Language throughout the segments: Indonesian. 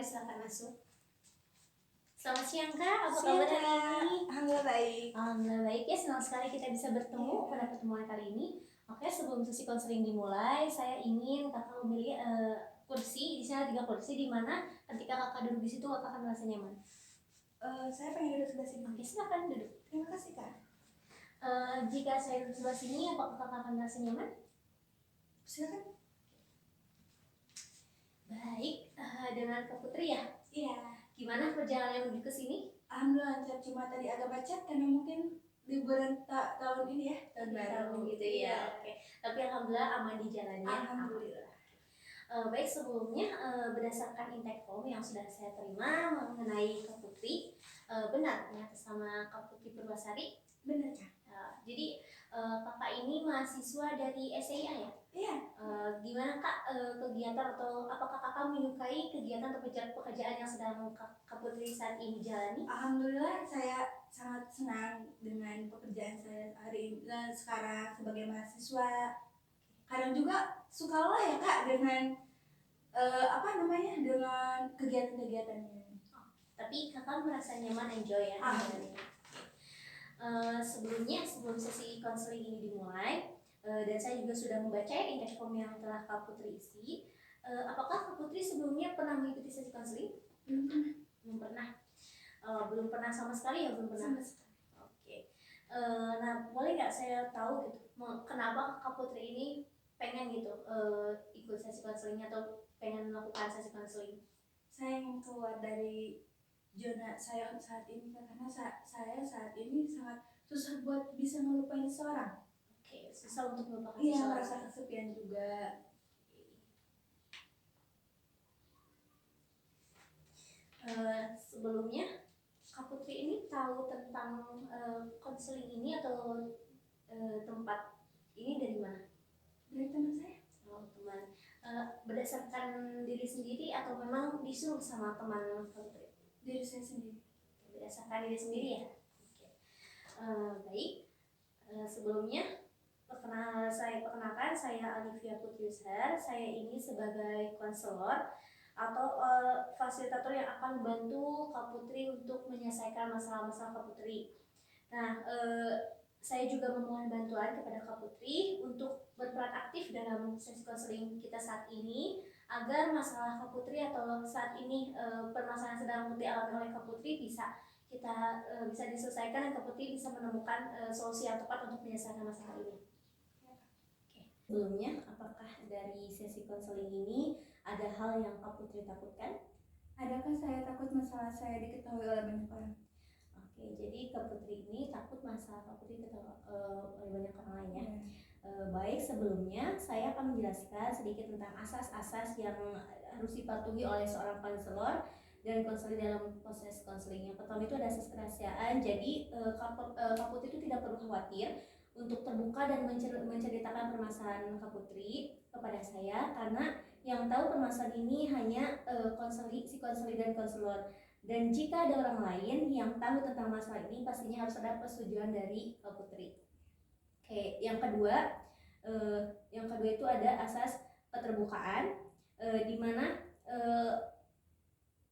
silakan masuk. Selamat siang Kak, apa Siang, kabar hari Kak. ini? Alhamdulillah baik. Alhamdulillah baik ya, senang sekali kita bisa bertemu pada pertemuan kali ini. Oke, sebelum sesi konseling dimulai, saya ingin kakak memilih kursi. Di sana 3 kursi, di mana ketika kakak duduk di situ kakak akan merasa nyaman. Saya pengen duduk sebelah sini. Oke, silakan duduk. Terima kasih, Kak. Jika saya duduk sebelah sini, apakah kakak akan merasa nyaman? Silakan. Baik, dengan Kak Putri ya. Iya. Gimana perjalanan menuju ke sini? Alhamdulillah lancar, cuma tadi agak macet karena mungkin liburan tahun ini ya, tahun baru Gitu ya. Oke. Tapi alhamdulillah aman di jalannya. Alhamdulillah. Baik, sebelumnya berdasarkan intake form yang sudah saya terima mengenai Kak Putri, benar ya atas nama Kak Putri Purwasari. Benar, Kak. Jadi kakak ini mahasiswa dari SIA ya? Iya. Gimana Kak kegiatan atau apakah kakak menyukai kegiatan atau pekerjaan yang sedang Kak Putri saat ini jalani? Alhamdulillah saya sangat senang dengan pekerjaan saya hari ini sekarang sebagai mahasiswa. Kadang juga suka lelah ya, Kak, dengan dengan kegiatan-kegiatannya. Tapi kakak merasa nyaman, enjoy ya? Sebelum sesi konseling ini dimulai, dan saya juga sudah membaca intake form yang telah Kak Putri isi. Apakah Kak Putri sebelumnya pernah mengikuti sesi konseling? Belum pernah. Belum pernah sama sekali ya, belum pernah. Oke. Nah, boleh nggak saya tahu gitu, kenapa Kak Putri ini pengen gitu ikut sesi konseling atau pengen melakukan sesi konseling? Saya ingin keluar dari zona saya saat ini, karena saya saat ini sangat susah buat bisa ngelupain seseorang. Oke, susah untuk melupakan Iya, seseorang. merasa kesepian juga. Sebelumnya Kak Putri ini tahu tentang konseling ini atau tempat ini dari mana? Dari teman saya. Oh, teman. Berdasarkan diri sendiri atau memang disuruh sama teman Kak Putri? Diri saya sendiri. Berdasarkan diri sendiri ya. Oke. Baik. Sebelumnya saya perkenalkan, saya Alivia Putrisher. Saya ini sebagai konselor atau fasilitator yang akan membantu Kak Putri untuk menyelesaikan masalah-masalah Kak Putri. Nah, saya juga memohon bantuan kepada Kak Putri untuk berperan aktif dalam sesi konseling kita saat ini, agar masalah Kak Putri atau saat ini permasalahan sedang dialami oleh Kak Putri bisa diselesaikan dan Kak Putri bisa menemukan solusi yang tepat untuk menyelesaikan masalah ini. Oke. Sebelumnya, apakah dari sesi konseling ini ada hal yang Kak Putri takutkan? Adakah saya takut masalah saya diketahui oleh banyak orang? Oke, jadi Kak Putri ini takut masalah Kak Putri diketahui oleh banyak orang lain ya. Baik, sebelumnya saya akan menjelaskan sedikit tentang asas-asas yang harus dipatuhi oleh seorang konselor dan konseling dalam proses konseling. Yang pertama itu ada asas kerahasiaan. Jadi Kak Putri itu tidak perlu khawatir untuk terbuka dan menceritakan permasalahan Kak Putri kepada saya, karena yang tahu permasalahan ini hanya si konseling dan konselor. Dan jika ada orang lain yang tahu tentang masalah ini, pastinya harus ada persetujuan dari Kak Putri. Oke, yang kedua itu ada asas keterbukaan, di mana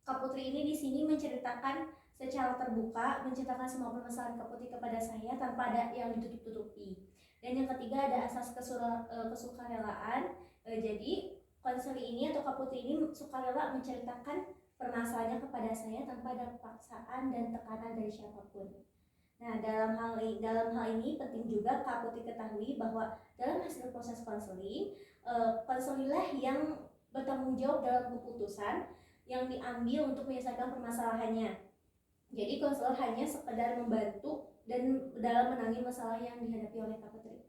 Kak Putri ini di sini menceritakan secara terbuka, menceritakan semua permasalahan Kak Putri kepada saya tanpa ada yang ditutup-tutupi. Dan yang ketiga ada asas kesukarelaan. Jadi konseling ini atau Kak Putri ini sukarela menceritakan permasalahannya kepada saya tanpa ada paksaan dan tekanan dari siapapun. Nah, dalam hal ini penting juga Kak Putri ketahui bahwa dalam hasil proses konseling, konselinglah yang bertanggung jawab dalam keputusan yang diambil untuk menyelesaikan permasalahannya. Jadi konselor hanya sekedar membantu dan dalam menangani masalah yang dihadapi oleh Kak Putri.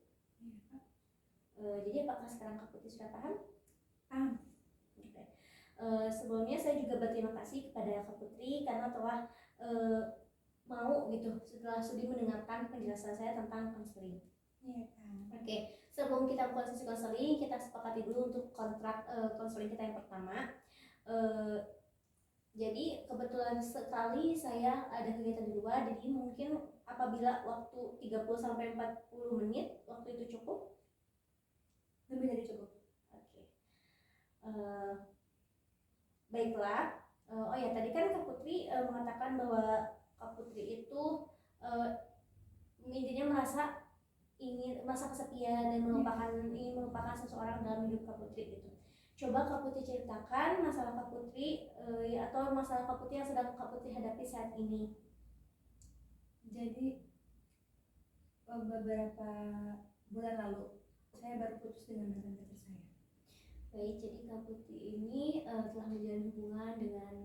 Jadi apakah sekarang Kak Putri sudah paham? Paham. Sebelumnya saya juga berterima kasih kepada Kak Putri karena telah mau gitu setelah studi mendengarkan penjelasan saya tentang konseling. Iya, kan. Oke, sebelum kita mulai sesi konseling, kita sepakati dulu untuk kontrak konseling kita yang pertama. Jadi kebetulan sekali saya ada kegiatan di luar, jadi mungkin apabila waktu 30-40 menit, waktu itu cukup? Lebih dari cukup. Oke. Baiklah, Oh ya, tadi kan Kak Putri mengatakan bahwa Kak Putri itu eh, intinya merasa kesepian dan ingin melupakan seseorang dalam hidup Kak Putri gitu. Coba Kak Putri ceritakan masalah Kak Putri atau masalah Kak Putri yang sedang Kak Putri hadapi saat ini. Jadi beberapa bulan lalu saya baru putus dengan mantan pacar saya. Baik, jadi Kak Putri ini telah menjalin hubungan dengan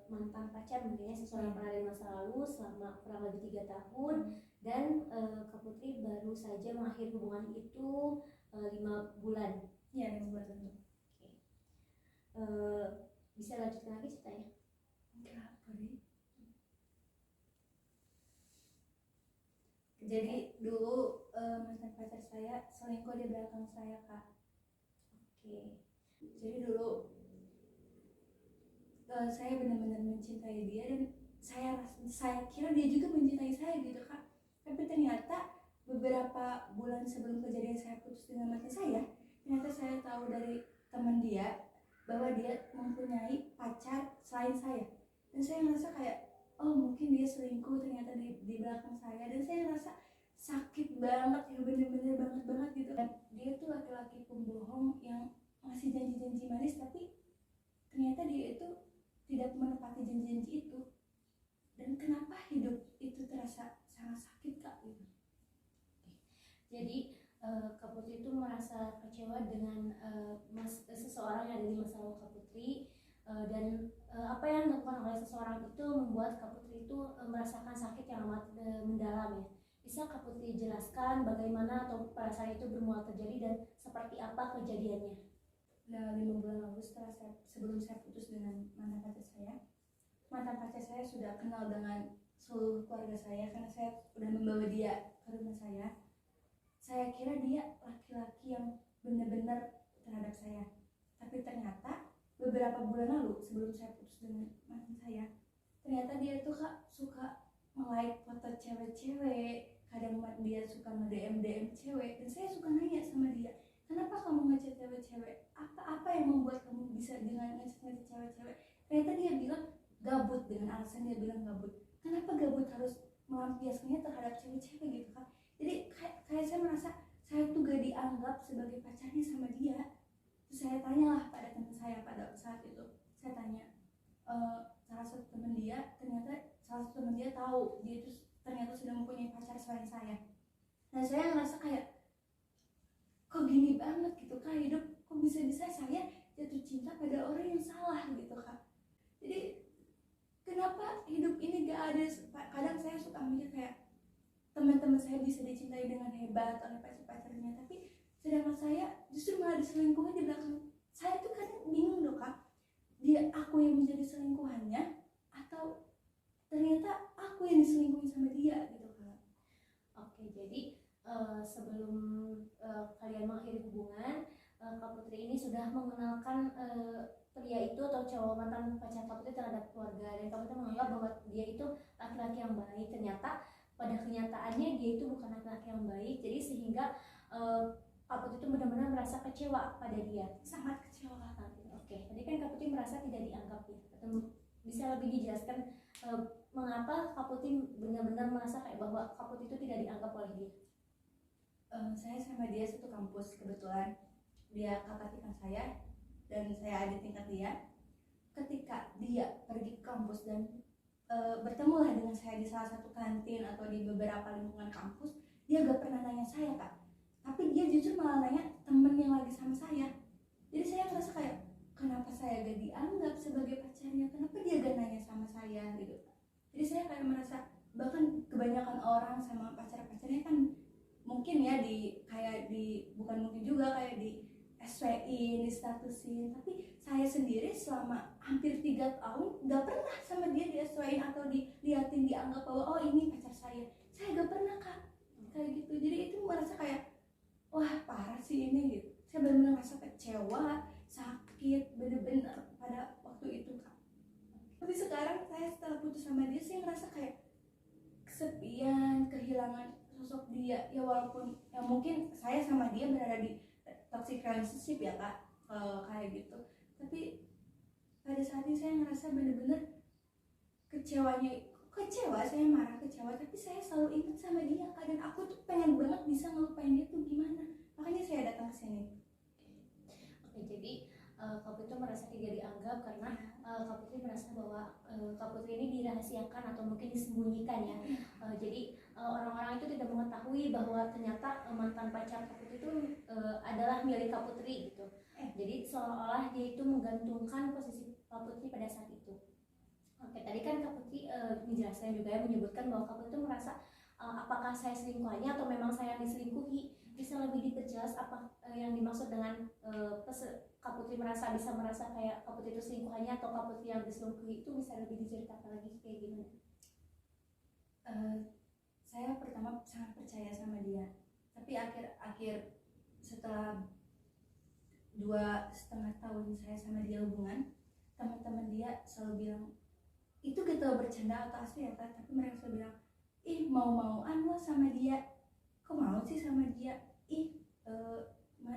mantan pacar, mungkin seseorang yang pernah dari masa lalu selama kurang lebih 3 tahun, dan Kak Putri baru saja mengakhiri hubungan itu 5 bulan. Iya, 5 bulan tentu. Bisa lanjutkan lagi ceritanya? Enggak, Kori. Jadi dulu mantan pacar saya selingkuh di belakang saya, Kak. Oke. Jadi dulu saya benar-benar mencintai dia, dan saya kira dia juga mencintai saya gitu, Kak. Tapi ternyata beberapa bulan sebelum kejadian saya putus dengan mantan saya, ternyata saya tahu dari teman dia bahwa dia mempunyai pacar selain saya. Dan saya merasa kayak, oh mungkin dia selingkuh ternyata di belakang saya. Dan saya merasa sakit banget, ya bener-bener banget gitu. Dan dia tuh laki-laki pembohong yang ngasih janji-janji manis, tapi ternyata dia itu tidak menepati janji-janji itu. Dan kenapa hidup itu terasa sangat sakit, Kak, gitu. Jadi Kak Putri itu merasa kecewa dengan seseorang yang ada di masa lalu Kak Putri, dan apa yang dilakukan oleh seseorang itu membuat Kak Putri itu merasakan sakit yang amat mendalam ya. Bisa Kak Putri jelaskan bagaimana atau perasaan itu bermula terjadi dan seperti apa kejadiannya? Nah, 5 bulan lalu sebelum saya putus dengan mantan pacar saya sudah kenal dengan seluruh keluarga saya karena saya sudah membawa dia ke rumah saya. Saya kira dia laki-laki yang benar-benar terhadap saya. Tapi ternyata beberapa bulan lalu sebelum saya putus dengan mantan saya, ternyata dia tuh, Kak, suka nge-like foto cewek-cewek. Kadang dia suka nge-DM cewek, dan saya suka nanya sama dia, kenapa kamu ngechat cewek-cewek? Apa yang membuat kamu bisa dengan ngechat cewek-cewek? Ternyata dia bilang gabut, dengan alasan dia bilang gabut. Kenapa gabut harus melampiaskannya terhadap cewek-cewek gitu, Kak? Jadi kayak saya merasa saya tuh gak dianggap sebagai pacarnya sama dia. Terus saya tanyalah pada teman saya pada saat itu. Saya tanya, salah satu teman dia tahu dia itu ternyata sudah mempunyai pacar selain saya. Dan saya ngerasa kayak, kok gini banget gitu, Kak, hidup kok bisa-bisa saya jatuh cinta pada orang yang salah gitu, Kak. Jadi kenapa hidup ini gak ada? Kadang saya suka mikir kayak teman-teman saya bisa dicintai dengan hebat oleh pacar-pacarnya, tapi sedangkan saya justru malah diselingkuhin di belakang. Saya tuh kadang bingung loh, Kak, dia aku yang menjadi selingkuhannya atau ternyata aku yang diselingkuhin sama dia gitu, Kak. Oke, jadi sebelum kalian mengakhiri hubungan, Kak Putri ini sudah mengenalkan pria itu atau cowok mantan pacar Kak Putri terhadap keluarga, dan Kak Putri menganggap bahwa dia itu laki-laki yang baik. Ternyata pada kenyataannya dia itu bukan laki-laki yang baik, jadi sehingga Kak Putri itu benar-benar merasa kecewa pada dia. Sangat kecewa. Oke, tadi kan Kak Putri merasa tidak dianggap ya. Atau bisa lebih dijelaskan mengapa Kak Putri benar-benar merasa kayak bahwa Kak Putri itu tidak dianggap oleh dia? Saya sama dia satu kampus kebetulan. Dia kakak tingkat saya dan saya adik tingkat dia. Ketika dia pergi ke kampus dan bertemulah dengan saya di salah satu kantin atau di beberapa lingkungan kampus, dia gak pernah nanya saya, Kak. Tapi dia justru malah nanya temen yang lagi sama saya. Jadi saya ngerasa kayak, kenapa saya gak dianggap sebagai pacarnya? Kenapa dia gak nanya sama saya gitu? Jadi saya kayak merasa, bahkan kebanyakan orang sama pacar-pacarnya kan mungkin ya bukan mungkin juga kayak di SW-in, di statusin. Tapi saya sendiri selama hampir 3 tahun gak pernah sama dia di SW-in atau diliatin, dianggap bahwa oh ini pacar saya. Saya gak pernah, Kak, kayak gitu. Jadi itu merasa kayak, wah parah sih ini gitu. Saya benar-benar merasa kecewa, sakit, bener-bener pada waktu itu, Kak. Tapi sekarang saya setelah putus sama dia, saya ngerasa kayak kesepian, kehilangan sosok dia. Ya walaupun ya mungkin saya sama dia berada di toxic relationship ya, Kak, kayak gitu. Tapi pada saat ini saya ngerasa bener-bener kecewa, saya marah, kecewa, tapi saya selalu ingat sama dia Kak, dan aku tuh pengen banget bisa ngelupain dia tuh gimana, makanya saya datang ke sini. Oke, jadi Kak Putri merasa tidak dianggap karena Kak Putri merasa bahwa Kak Putri ini dirahasiakan atau mungkin disembunyikan ya. Jadi orang-orang itu tidak mengetahui bahwa ternyata mantan pacar Kak Putri itu adalah milik Kak Putri gitu. Jadi seolah-olah dia itu menggantungkan posisi Kak Putri pada saat itu. Oke, tadi kan Kak Putri menjelaskan juga ya, menyebutkan bahwa Kak Putri itu merasa apakah saya selingkuhannya atau memang saya diselingkuhi. Bisa lebih diperjelas apa yang dimaksud dengan Kak Putri bisa merasa kayak Kak Putri itu selingkuhannya atau Kak Putri yang diselingkuhi, itu bisa lebih diceritakan lagi kayak gimana? Saya pertama sangat percaya sama dia, tapi akhir setelah 2,5 tahun saya sama dia hubungan, teman-teman dia selalu bilang, itu gak tau bercanda atau asli ya Kak, tapi mereka selalu bilang, ih mau-mauan lo sama dia, kok mau sih sama dia, ih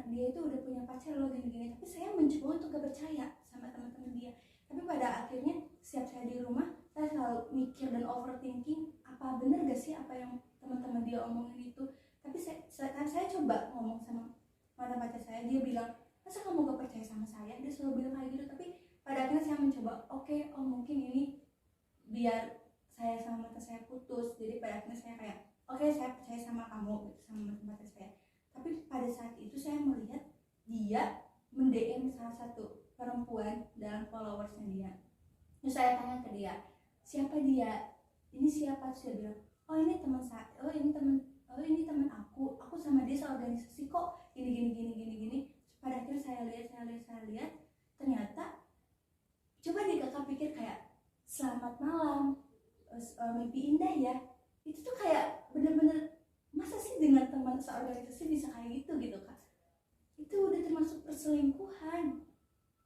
dia itu udah punya pacar lo gini-gini. Tapi saya mencoba untuk gak percaya sama teman-teman dia, tapi pada akhirnya setiap saya di rumah saya selalu mikir dan overthinking, apa bener gak sih apa yang teman-teman dia omongin itu. Tapi saya coba ngomong sama mantan pacar saya, dia bilang, masa kamu gak percaya sama saya, dia selalu bilang kayak gitu. Tapi pada akhirnya saya mencoba, oke, mungkin ini biar saya sama mantan saya putus, jadi pada akhirnya saya kayak, oke, saya percaya sama kamu gitu, sama mantan pacar saya. Tapi pada saat itu saya melihat dia mend-DM salah satu perempuan dalam followersnya dia. Terus saya tanya ke dia, siapa dia, ini siapa? Terus dia bilang, oh ini teman saya, ini teman aku sama dia seorganisasi kok, gini. Pada akhirnya saya lihat, ternyata coba deh kakak pikir kayak selamat malam, mimpi indah ya, itu tuh kayak bener-bener, masa sih dengan teman seorganisasi bisa kayak gitu Kak. Itu udah termasuk perselingkuhan.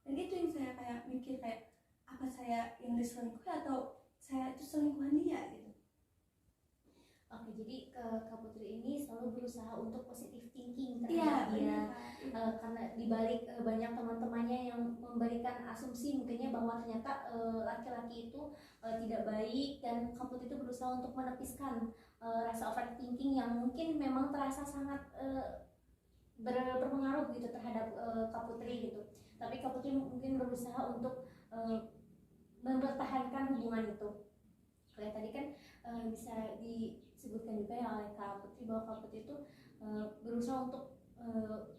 Dan itu yang saya kayak mikir, kayak apa saya yang diselingkuhi atau saya itu selingkuhan dia gitu. Oke, jadi Kak Putri ini selalu berusaha untuk positive thinking terhadap dia. Karena dibalik banyak teman-temannya yang memberikan asumsi mungkinnya bahwa ternyata laki-laki itu tidak baik, dan Kak Putri itu berusaha untuk menepiskan rasa overthinking yang mungkin memang terasa sangat berpengaruh gitu terhadap Kak Putri gitu. Tapi Kak Putri mungkin berusaha untuk mempertahankan hubungan itu. Kayak tadi kan bisa disebutkan juga ya oleh Kak Putri bahwa Kak Putri itu berusaha untuk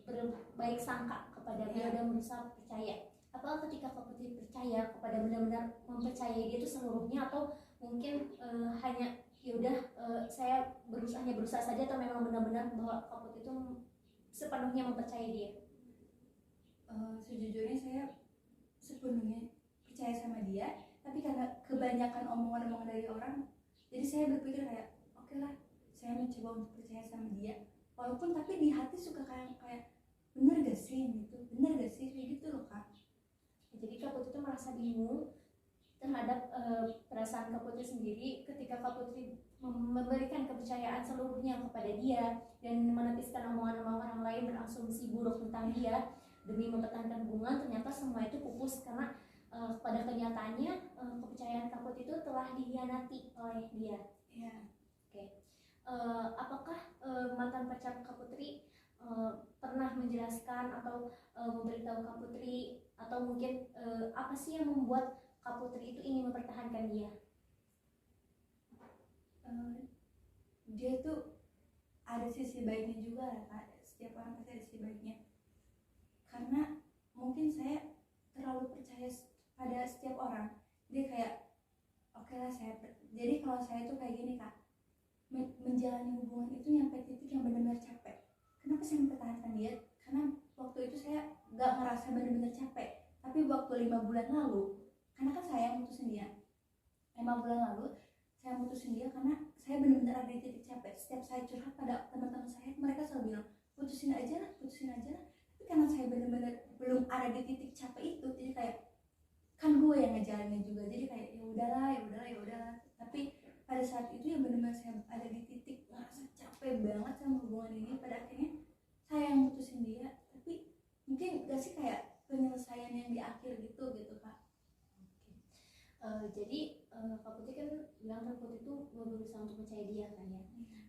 berbaik sangka kepada dia dan berusaha percaya. Apakah ketika Kak Putri percaya kepada benar-benar mempercayai dia itu seluruhnya, atau mungkin hanya yaudah saya berusaha saja, atau memang benar-benar bahwa Kak Putri itu sepenuhnya mempercayai dia? Sejujurnya saya sepenuhnya percaya sama dia, tapi karena kebanyakan omongan-omongan dari orang, jadi saya berpikir kayak oke lah, saya mencoba untuk percaya sama dia, walaupun tapi di hati suka kayak bener gak sih kayak gitu loh Kak. Jadi Kak Putri itu merasa bingung terhadap perasaan Kak Putri sendiri ketika Kak Putri memberikan kepercayaan seluruhnya kepada dia dan menepiskan omongan-omongan orang lain berasumsi buruk tentang dia demi mempertahankan hubungan. Ternyata semua itu pupus karena pada kenyataannya kepercayaan Kak Putri itu telah dikhianati oleh dia. Ya. Oke. Apakah mantan pacar Kak Putri pernah menjelaskan atau memberitahu Kak Putri, atau mungkin apa sih yang membuat Kak Putri itu ingin mempertahankan dia? Dia tuh ada sisi baiknya juga ya Kak. Setiap orang pasti ada sisi baiknya. Karena mungkin saya terlalu percaya pada setiap orang. Dia kayak oke lah jadi kalau saya tuh kayak gini Kak, menjalani hubungan itu nyampe titik yang benar-benar capek. Kenapa saya mempertahankan dia? Karena waktu itu saya gak ngerasa benar-benar capek. Tapi waktu 5 bulan lalu, karena kan saya yang mutusin dia, 5 bulan lalu saya mutusin dia karena saya benar-benar ada di titik capek. Setiap saya curhat pada teman-teman saya, mereka selalu bilang putusin aja lah. Tapi karena saya benar-benar belum ada di titik capek itu, jadi kayak kan gue yang ngejalanin juga, jadi kayak ya udahlah. Tapi pada saat itu ya benar-benar saya ada di titik ngerasa capek banget sama hubungan ini. Pada akhirnya saya yang mutusin dia. Tapi mungkin gak sih kayak penyelesaian yang di akhir gitu Kak. Jadi Kak Putri kan bilang Kak Putri itu berusaha untuk percaya dia kan ya.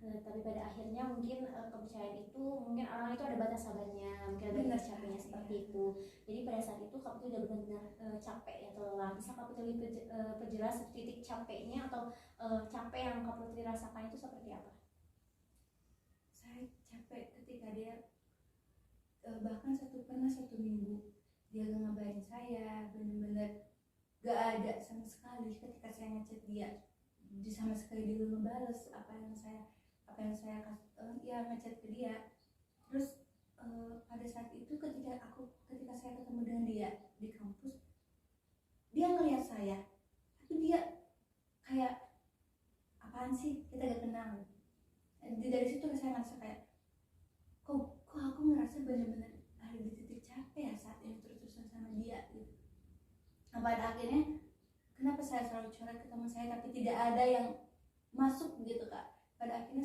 Tapi pada akhirnya mungkin kepercayaan itu mungkin orang itu ada batas sabarnya, mungkin ada batas capeknya seperti itu. Jadi pada saat itu Kak Putri udah benar-benar capek ya, atau lelah. Bisa Kak Putri perjelas titik capeknya atau capek yang Kak Putri rasakan itu seperti apa? Saya capek ketika dia bahkan pernah satu minggu dia gak ngabarin saya, bener-bener gak ada sama sekali ketika saya ngechat dia, sama sekali dia ngebales apa yang saya ngechat ke dia. Terus pada saat itu ketika saya ketemu dengan dia di kampus, dia ngelihat saya tapi dia kayak apaan sih, kita gak kenal. Dari situ saya ngerasa kayak kok aku ngerasa bener-bener ada di titik capek ya saat ini terus-terusan sama dia gitu. Pada akhirnya kenapa saya selalu curhat ke teman saya tapi tidak ada yang masuk gitu Kak. Pada akhirnya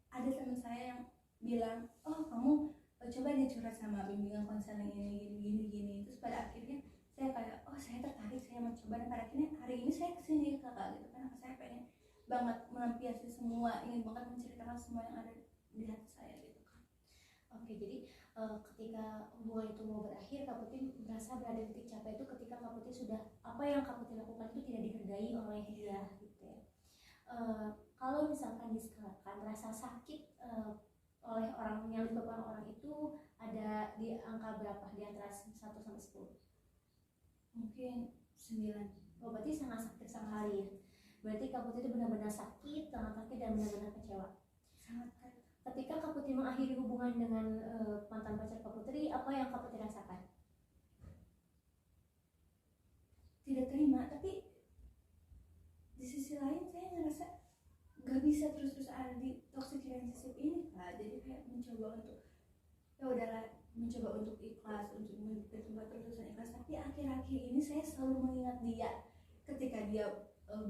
ada teman saya yang bilang, oh kamu coba dia curhat sama bimbingan konseling gini. Terus pada akhirnya saya kayak, oh saya tertarik, saya mau coba. Dan pada akhirnya hari ini saya kesini Kakak gitu, karena saya pengen banget melampiaskan semua, ingin banget menceritakan semua yang ada di hati saya gitu Kak. Oke, jadi ketika hubungan itu mau berakhir, Kak Putri merasa berada di titik capek itu ketika Kak Putri sudah apa yang Kak Putri lakukan itu tidak dihargai oleh dia gitu ya. Kalau misalkan diskalakan rasa sakit oleh orang yang disebabkan orang itu ada di angka berapa di antara 1 sampai 10? Mungkin 9. Oh, berarti sangat sakit sekali ya. Berarti Kak Putri itu benar-benar sakit, sangat sakit dan benar-benar kecewa. Sangat. Ketika Kak Putri mengakhiri hubungan dengan mantan pacar Kak Putri, apa yang Kak Putri rasakan? Tidak terima, tapi di sisi lain saya ngerasa gak bisa terus-terus ada di toxic relationship ini Kak. Jadi kayak mencoba untuk ikhlas, untuk berubah terus-terusan ikhlas. Tapi akhir-akhir ini saya selalu mengingat dia ketika dia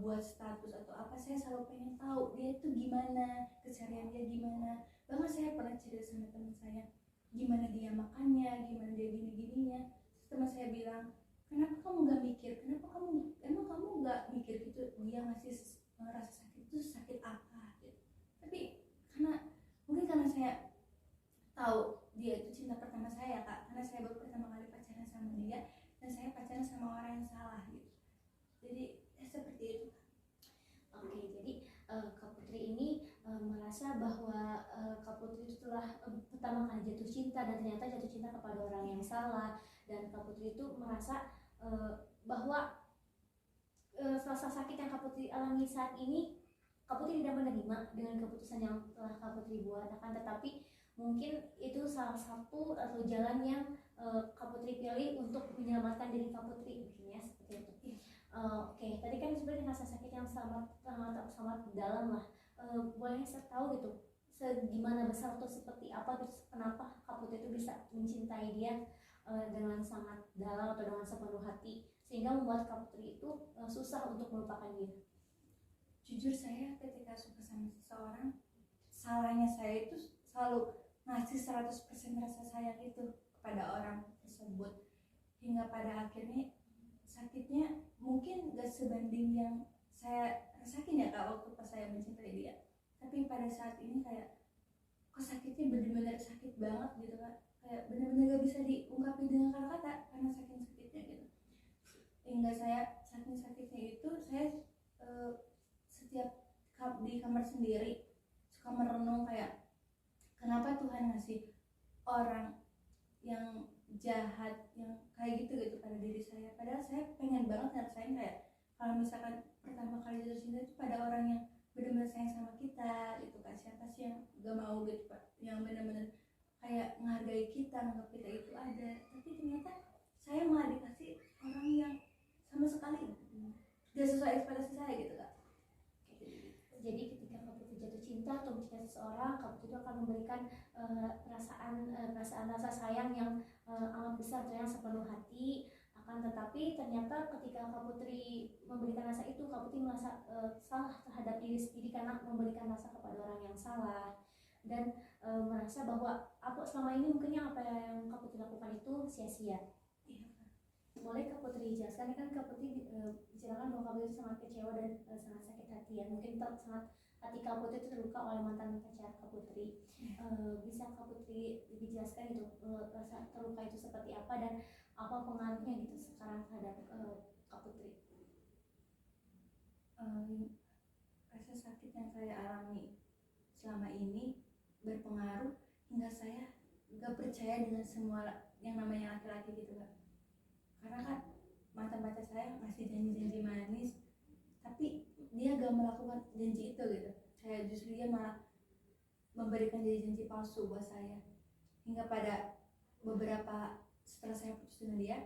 buat status atau apa, saya selalu pengen tahu dia itu gimana, keseharian dia gimana. Bahkan saya pernah cerita sama teman saya gimana dia makannya, gimana dia gini-gininya. Terus teman saya bilang, kenapa kamu gak mikir, emang kamu gak mikir gitu dia ngasih rasa sakit itu sakit apa gitu. Tapi karena saya tahu dia itu cinta pertama saya Kak, karena saya baru pertama kali pacaran sama dia dan saya pacaran sama orang yang salah gitu. Jadi seperti itu. Oke, jadi Kak Putri ini merasa bahwa Kak Putri setelah pertama kali jatuh cinta dan ternyata jatuh cinta kepada orang yang salah, dan Kak Putri itu merasa bahwa rasa sakit yang Kak Putri alami saat ini Kak Putri tidak menerima dengan keputusan yang telah Kak Putri buat, akan tetapi mungkin itu salah satu atau jalan yang Kak Putri pilih untuk menyelamatkan diri Kak Putri, mungkin ya seperti itu. Oke, tadi kan sebenarnya rasa sakit yang sangat dalam lah. Boleh saya tahu gitu, segimana besar atau seperti apa terus kenapa Kak Putri itu bisa mencintai dia dengan sangat dalam atau dengan sepenuh hati sehingga membuat Kak Putri itu susah untuk melupakan dia? Jujur saya ketika suka sama seseorang, salahnya saya itu selalu ngasih 100% rasa sayang itu kepada orang tersebut, hingga pada akhirnya sakitnya mungkin gak sebanding yang saya rasakin ya Kak waktu pas saya mencintai dia. Tapi pada saat ini kayak kok sakitnya bener-bener sakit banget gitu Kak, kayak bener-bener gak bisa diungkapin dengan kata-kata karena saking sakitnya gitu. Hingga saya saking sakitnya itu saya setiap di kamar sendiri suka merenung kayak kenapa Tuhan ngasih orang yang jahat yang kayak gitu pada diri saya, padahal saya pengen banget ngerasain kayak kalau misalkan pertama kali jatuh cinta itu pada orang yang benar-benar sayang sama kita gitu Kak. Siapa sih yang gak mau gitu Pak, yang benar-benar kayak menghargai kita, menganggap kita itu ada. Tapi ternyata saya malah dikasih orang yang sama sekali gak sesuai ekspektasi saya gitu Kak. Jadi ketika Kak Putri jatuh cinta atau mencintai seseorang, Kak Putri akan memberikan rasa sayang yang amat besar, yang sepenuh hati. Akan tetapi ternyata ketika Kak Putri memberikan rasa itu, Kak Putri merasa salah terhadap diri sendiri karena memberikan rasa kepada orang yang salah, dan merasa bahwa selama ini mungkin apa yang Kak Putri lakukan itu sia-sia. Boleh Kak Putri dijelaskan kan Kak Putri bicarakan bahwa Kak Putri sangat kecewa dan sangat sakit hati ya. Mungkin sangat hati Kak Putri itu terluka oleh mantan pacar Kak Putri. Bisa Kak Putri dijelaskan itu rasa terluka itu seperti apa dan apa pengaruhnya gitu sekarang terhadap Kak Putri? Rasa sakit yang saya alami selama ini berpengaruh hingga saya gak percaya dengan semua yang namanya laki-laki gitu Kak. Karena kan mantan pacar saya ngasih janji-janji manis, tapi dia gak melakukan janji itu gitu. Justru dia malah memberikan janji-janji palsu buat saya. Hingga pada beberapa setelah saya putus dengan dia,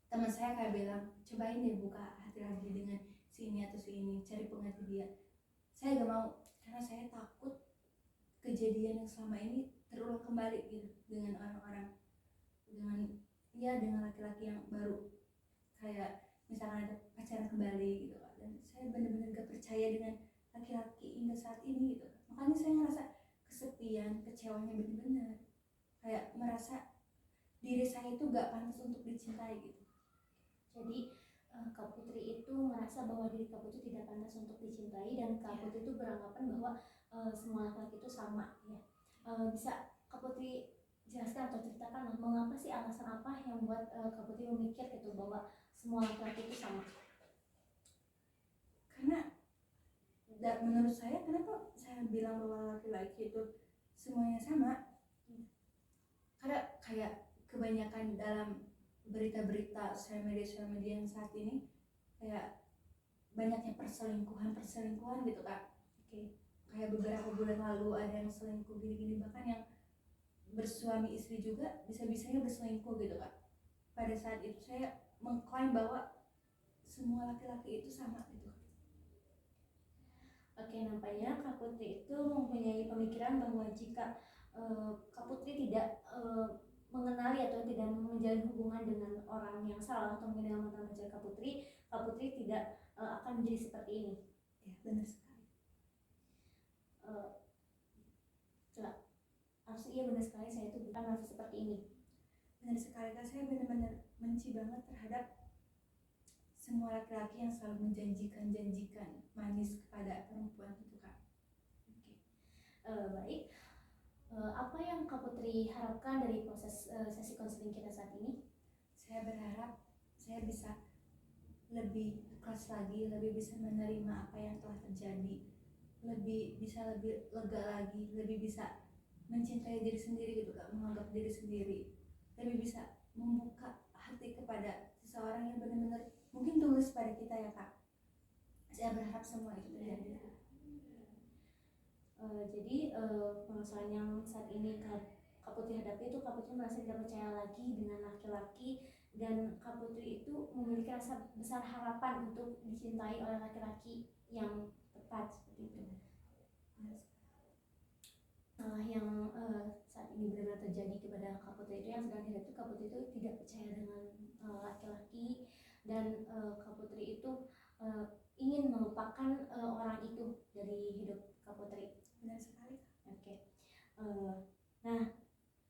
teman saya kayak bilang, cobain deh buka hati lagi dengan si ini atau si ini, cari pengganti dia. Saya gak mau, karena saya takut kejadian yang selama ini terulang kembali gitu dengan orang-orang, dengan laki-laki yang baru, kayak misalkan ada pacaran kembali gitu kan. Dan saya benar-benar gak percaya dengan laki-laki hingga saat ini gitu. Makanya saya ngerasa kesepian, kecewanya benar-benar kayak merasa diri saya itu gak pantas untuk dicintai gitu. Jadi Kak Putri itu merasa bahwa diri Kak Putri tidak pantas untuk dicintai dan Kak Putri itu beranggapan bahwa semua laki-laki itu sama ya. Bisa Kak Putri jelaskan atau ceritakan mengapa sih, alasan apa yang membuat Kak Putri memikir gitu bahwa semua laki-laki itu sama? Karena menurut saya, kenapa saya bilang bahwa laki-laki itu semuanya sama? Karena kayak kebanyakan dalam berita-berita sosial media yang saat ini kayak banyaknya perselingkuhan gitu Kak. Kayak beberapa bulan lalu ada yang selingkuh gini-gini, bahkan yang bersuami istri juga bisa-bisanya berselingkuh gitu Kak. Pada saat itu saya mengklaim bahwa semua laki-laki itu sama gitu. Nampaknya Kak Putri itu mempunyai pemikiran bahwa jika Kak Putri tidak mengenali atau tidak menjalin hubungan dengan orang yang salah atau mungkin dengan mantan pacar Kak Putri tidak akan menjadi seperti ini. Ya, benar sekali. Harusnya iya benar sekali, saya itu bukan merasa seperti ini. Benar sekali Kak, saya benar-benar benci banget terhadap semua laki-laki yang selalu menjanjikan manis kepada perempuan itu Kak. Baik. Apa yang Kak Putri harapkan dari proses sesi konseling kita saat ini? Saya berharap saya bisa lebih ikhlas lagi, lebih bisa menerima apa yang telah terjadi, lebih lega lagi, lebih bisa mencintai diri sendiri gitu Kak, menganggap diri sendiri, lebih bisa membuka hati kepada seseorang yang benar-benar mungkin tulus pada kita ya Kak. Saya berharap semua itu terjadi. Jadi permasalahan yang saat ini Kak Putri hadapi itu, Kak Putri merasa tidak percaya lagi dengan laki-laki dan Kak Putri itu memiliki rasa besar harapan untuk dicintai oleh laki-laki yang tepat seperti itu. Yang saat ini benar-benar terjadi kepada Kak Putri itu, yang sedang dihadapi Kak Putri itu tidak percaya dengan laki-laki dan Kak Putri itu ingin melupakan orang itu dari hidup Kak Putri. Benar sekali. Nah,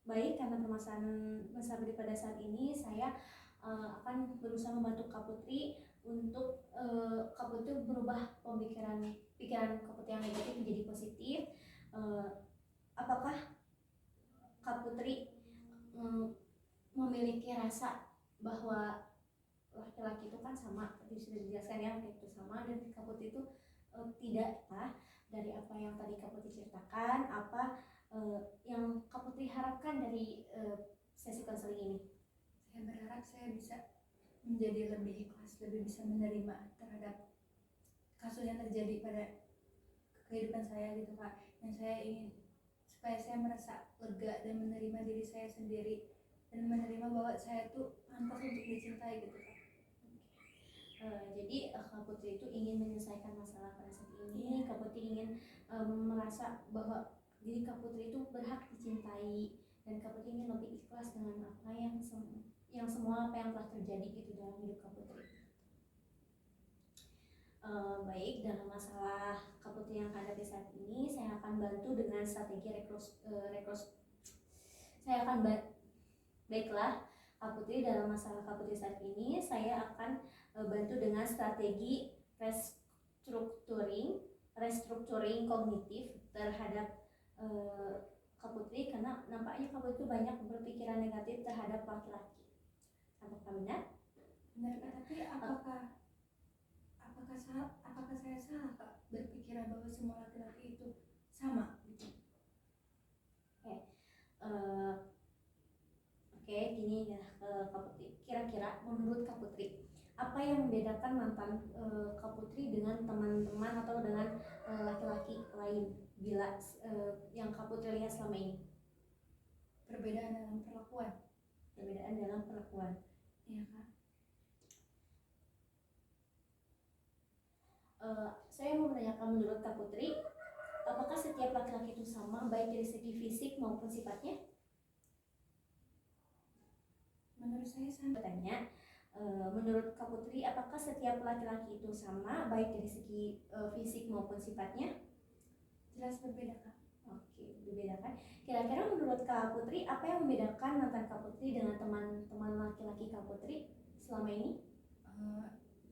baik, karena permasalahan pada saat ini saya akan berusaha membantu Kak Putri untuk Kak Putri berubah pikiran Kak Putri yang negatif menjadi positif. Apakah Kak Putri memiliki rasa bahwa laki-laki itu kan sama, tadi sudah dijelaskan ya, laki itu sama, dan Kak Putri itu tidak dari apa yang tadi Kak Putri ceritakan, apa yang Kak Putri harapkan dari sesi konseling ini? Saya berharap saya bisa menjadi lebih ikhlas, lebih bisa menerima terhadap kasus yang terjadi pada kehidupan saya gitu Kak. Yang saya ingin supaya saya merasa lega dan menerima diri saya sendiri dan menerima bahwa saya tuh pantas untuk dicintai gitu Kak. Jadi Kak Putri itu ingin menyelesaikan masalah pada saat ini. Kak Putri ingin merasa bahwa diri Kak Putri itu berhak dicintai dan Kak Putri ingin lebih ikhlas dengan apa yang semua apa yang telah terjadi gitu dalam hidup Kak Putri. Baik, dalam masalah Kak Putri yang hadapi saat ini, saya akan bantu dengan strategi baiklah, Kak Putri dalam masalah Kak Putri saat ini. Saya akan bantu dengan strategi restructuring kognitif terhadap Kak Putri, karena nampaknya Kak Putri banyak berpikiran negatif terhadap laki-laki. Apakah benar? Benar Kak, tapi apakah saya salah Kak berpikiran bahwa semua laki-laki itu sama gitu? Oke, gini ya Kak Putri. Kira-kira menurut Kak Putri, apa yang membedakan mantan Kak Putri dengan teman-teman atau dengan laki-laki lain bila yang Kak Putri lihat selama ini? Perbedaan dalam perlakuan. Perbedaan dalam perlakuan. Iya Kak. Saya mau menanyakan menurut Kak Putri, apakah setiap laki-laki itu sama baik dari segi fisik maupun sifatnya? Menurut saya sama. Bertanya, menurut Kak Putri, apakah setiap laki-laki itu sama baik dari segi fisik maupun sifatnya? Jelas berbeda Kak. Oke, berbeda kan? Kira-kira menurut Kak Putri, apa yang membedakan mantan Kak Putri dengan teman-teman laki-laki Kak Putri selama ini?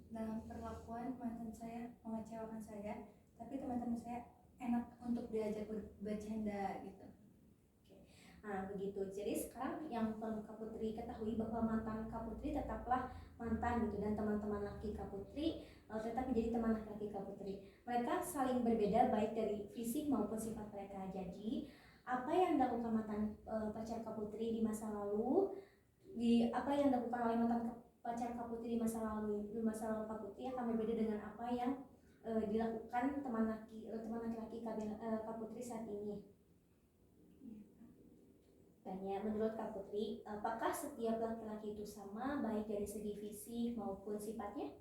Dalam perlakuan mantan saya mengecewakan saya, tapi teman-teman saya enak untuk diajak bercanda gitu. Nah begitu, jadi sekarang yang perlu Kak Putri ketahui bahwa mantan Kak Putri tetaplah mantan gitu, dan teman-teman laki Kak Putri tetap menjadi teman laki Kak Putri. Mereka saling berbeda baik dari fisik maupun sifat mereka. Jadi apa yang dilakukan mantan pacar Kak Putri di masa lalu, apa yang dilakukan oleh mantan pacar Kak Putri di masa lalu Kak Putri akan berbeda dengan apa yang dilakukan teman laki-laki Kak Putri saat ini. Tanya, menurut Kak Putri, apakah setiap laki-laki itu sama baik dari segi fisik maupun sifatnya?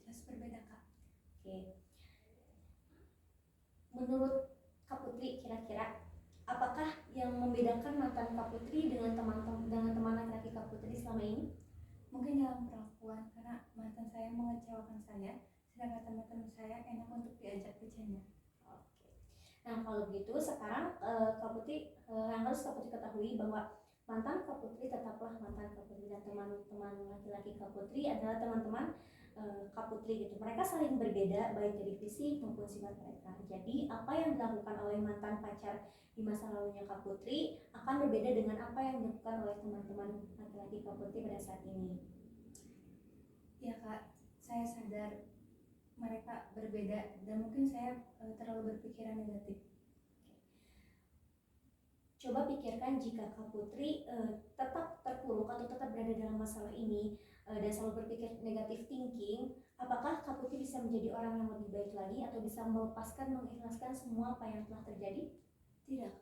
Jelas berbeda Kak. Oke. Menurut Kak Putri, kira-kira apakah yang membedakan mantan Kak Putri dengan teman laki-laki Kak Putri selama ini? Mungkin dalam perlakuan, karena mantan saya mengecewakan saya, sedangkan teman-teman saya enak untuk diajak bercanda. Nah kalau begitu sekarang Kak Putri yang harus Kak Putri ketahui bahwa mantan Kak Putri tetaplah mantan Kak Putri, dan teman-teman laki-laki Kak Putri adalah teman-teman Kak Putri gitu. Mereka saling berbeda baik dari fisik maupun sifat mereka. Jadi apa yang dilakukan oleh mantan pacar di masa lalunya Kak Putri akan berbeda dengan apa yang dilakukan oleh teman-teman laki-laki Kak Putri pada saat ini. Ya Kak, saya sadar mereka berbeda dan mungkin saya terlalu berpikiran negatif. Coba pikirkan jika Kak Putri tetap terpuruk atau tetap berada dalam masalah ini dan selalu berpikir negatif thinking, apakah Kak Putri bisa menjadi orang yang lebih baik lagi atau bisa melepaskan, mengikhlaskan semua apa yang telah terjadi? Tidak.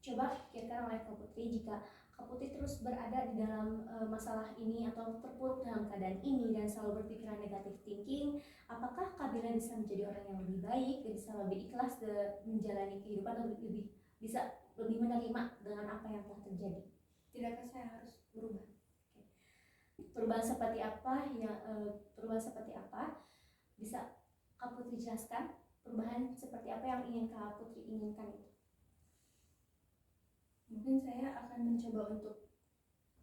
Coba pikirkan oleh Kak Putri, jika Kak Putri terus berada di dalam masalah ini atau terpuruk dalam keadaan ini dan selalu berpikiran negatif thinking, apakah Kak Bila bisa menjadi orang yang lebih baik, bisa lebih ikhlas menjalani kehidupan, bisa lebih menerima dengan apa yang telah terjadi? Tidakkah saya harus berubah? Perubahan seperti apa ya? Perubahan seperti apa? Bisa Kak Putri jelaskan perubahan seperti apa yang ingin Kak Putri inginkan itu? Mungkin saya akan mencoba untuk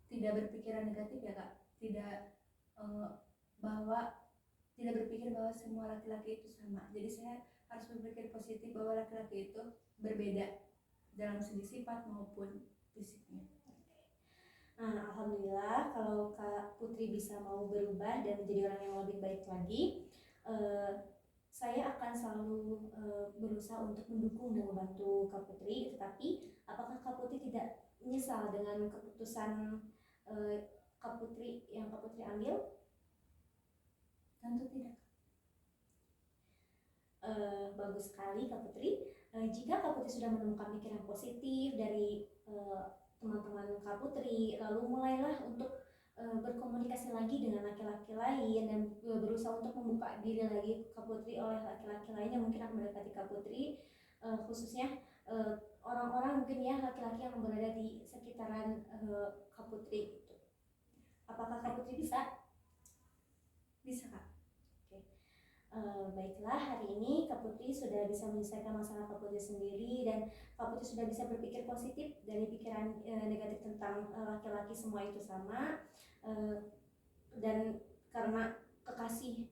tidak berpikiran negatif ya Kak, tidak berpikir bahwa semua laki-laki itu sama. Jadi saya harus berpikir positif bahwa laki-laki itu berbeda dalam segi sifat maupun fisiknya. Nah, alhamdulillah kalau Kak Putri bisa mau berubah dan menjadi orang yang lebih baik lagi. Saya akan selalu berusaha untuk mendukung dan membantu Kak Putri. Tetapi apakah Kak Putri tidak menyesal dengan keputusan Kak Putri yang Kak Putri ambil? Tentu tidak. Bagus sekali Kak Putri. Jika Kak Putri sudah menemukan pikiran positif dari teman-teman Kak Putri, lalu mulailah untuk berkomunikasi lagi dengan laki-laki lain dan berusaha untuk membuka diri lagi Kak Putri oleh laki-laki lain yang mungkin akan mendekati Kak Putri, khususnya orang-orang mungkin ya laki-laki yang berada di sekitaran Kak Putri gitu. Apakah Kak Putri bisa? Bisa Kak. Oke. Baiklah, hari ini Kak Putri sudah bisa menyelesaikan masalah Kak Putri sendiri dan Kak Putri sudah bisa berpikir positif dari pikiran negatif tentang laki-laki semua itu sama. Dan karena kekasih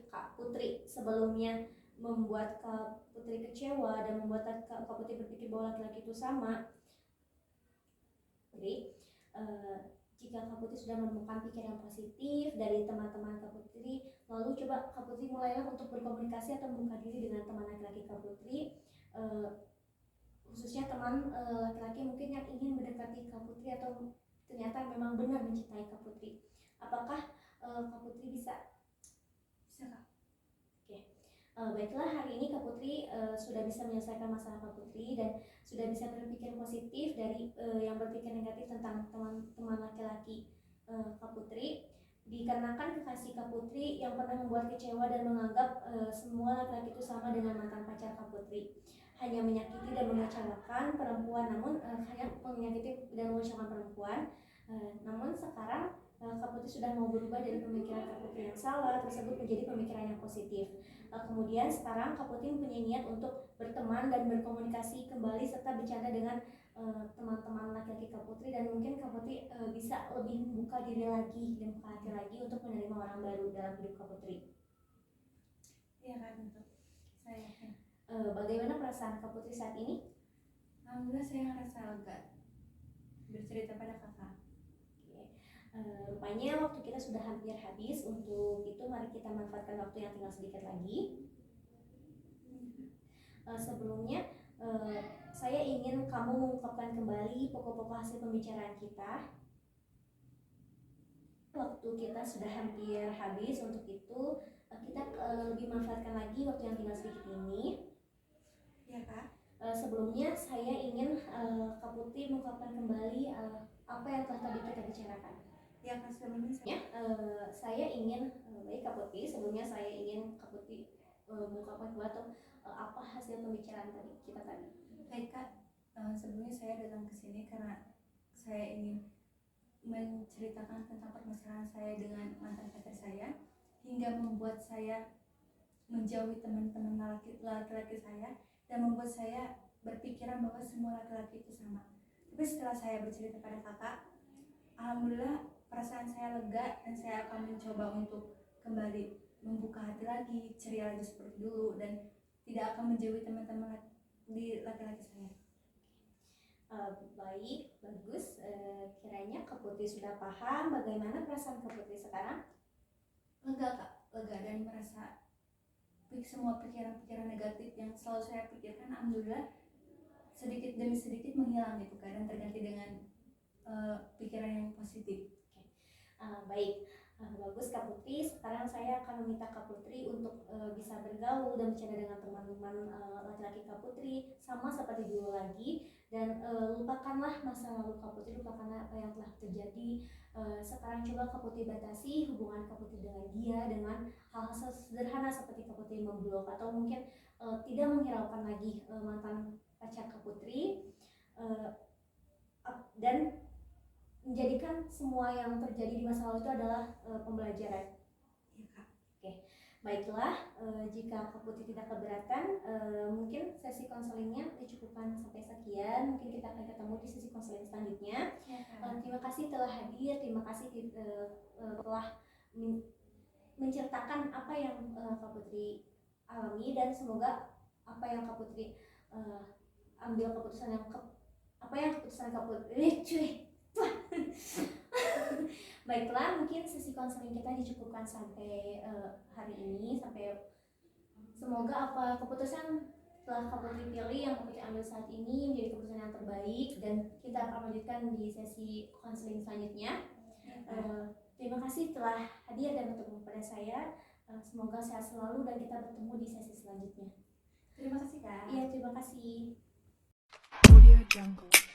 Kak Putri sebelumnya membuat Kak Putri kecewa dan membuat Kak Putri berpikir bahwa laki-laki itu sama. Jadi jika Kak Putri sudah menemukan pikiran positif dari teman-teman Kak Putri, lalu coba Kak Putri mulailah untuk berkomunikasi atau membuka diri dengan teman laki-laki Kak Putri, khususnya teman laki-laki mungkin yang ingin mendekati Kak Putri atau ternyata memang benar mencintai Kak Putri. Apakah Kak Putri bisa Kak? Oke. Baiklah, hari ini Kak Putri sudah bisa menyelesaikan masalah Kak Putri dan sudah bisa berpikir positif dari yang berpikir negatif tentang teman-teman laki-laki Kak Putri. Dikarenakan kekasih Kak Putri yang pernah membuat kecewa dan menganggap semua laki-laki itu sama dengan mantan pacar Kak Putri, hanya menyakiti dan mengecewakan perempuan, namun hanya menyakiti dan mengecewakan perempuan. Namun sekarang Kak Putri sudah mau berubah dari pemikiran Kak Putri yang salah tersebut menjadi pemikiran yang positif. Kemudian sekarang Kak Putri mempunyai niat untuk berteman dan berkomunikasi kembali serta bercanda dengan teman-teman laki-laki Kak Putri, dan mungkin Kak Putri bisa lebih membuka diri lagi dan membuka hati lagi untuk menerima orang baru dalam hidup Kak Putri. Iya Kak, tentu. Saya yakin. Bagaimana perasaan Kak Putri saat ini? Alhamdulillah saya ngerasa lega bercerita pada kakak. Rupanya waktu kita sudah hampir habis. Untuk itu mari kita manfaatkan waktu yang tinggal sedikit lagi. Sebelumnya saya ingin kamu mengungkapkan kembali pokok-pokok hasil pembicaraan kita. Waktu kita sudah hampir habis, untuk itu kita lebih manfaatkan lagi waktu yang tinggal sedikit ini. Ya Kak. Sebelumnya saya ingin Kak Putri mengungkapkan kembali apa yang telah tadi kita bicarakan. Ya Kak, sebelumnya saya ingin baik Kak Putri, sebelumnya saya ingin Kak Putri mengungkapkan kembali apa hasil pembicaraan kita tadi. Baik Kak, sebelumnya saya datang ke sini karena saya ingin menceritakan tentang permasalahan saya dengan mantan pacar saya, hingga membuat saya menjauhi teman-teman laki-laki saya dan membuat saya berpikiran bahwa semua laki-laki itu sama. Tapi setelah saya bercerita pada kakak, alhamdulillah perasaan saya lega dan saya akan mencoba untuk kembali membuka hati lagi, ceria lagi seperti dulu, dan tidak akan menjauhi teman-teman di laki-laki saya. Baik, bagus. Kiranya Kak Putri sudah paham bagaimana perasaan Kak Putri sekarang. Lega Kak, lega dan merasa semua pikiran-pikiran negatif yang selalu saya pikirkan, alhamdulillah sedikit demi sedikit menghilang gitu Kak, dan terganti dengan pikiran yang positif. Baik, bagus Kak Putri. Sekarang saya akan meminta Kak Putri untuk bisa bergaul dan bercanda dengan teman-teman laki-laki Kak Putri sama seperti dulu lagi, dan lupakanlah masa lalu Kak Putri, lupakanlah apa yang telah terjadi. Sekarang coba Kak Putri batasi hubungan Kak Putri dengan dia dengan hal-hal sederhana seperti Kak Putri memblok atau mungkin tidak menghiraukan lagi mantan pacar Kak Putri, dan menjadikan semua yang terjadi di masa lalu itu adalah pembelajaran. Ya Kak. Oke, baiklah. Jika Kak Putri tidak keberatan, mungkin sesi konselingnya dicukupkan sampai sekian. Mungkin kita akan ketemu di sesi konseling selanjutnya. Ya, Terima kasih telah hadir. Terima kasih telah menceritakan apa yang Kak Putri alami, dan semoga apa yang Kak Putri ambil keputusan yang keputusan Kak Putri Baiklah, mungkin sesi konseling kita dicukupkan sampai hari ini. Semoga apa keputusan telah Kak Putri pilih, yang Kak Putri ambil saat ini menjadi keputusan yang terbaik, dan kita akan lanjutkan di sesi konseling selanjutnya. Terima kasih telah hadir dan bertemu pada saya. Semoga sehat selalu dan kita bertemu di sesi selanjutnya. Terima kasih Kak. Iya, terima kasih. Audio Jungle.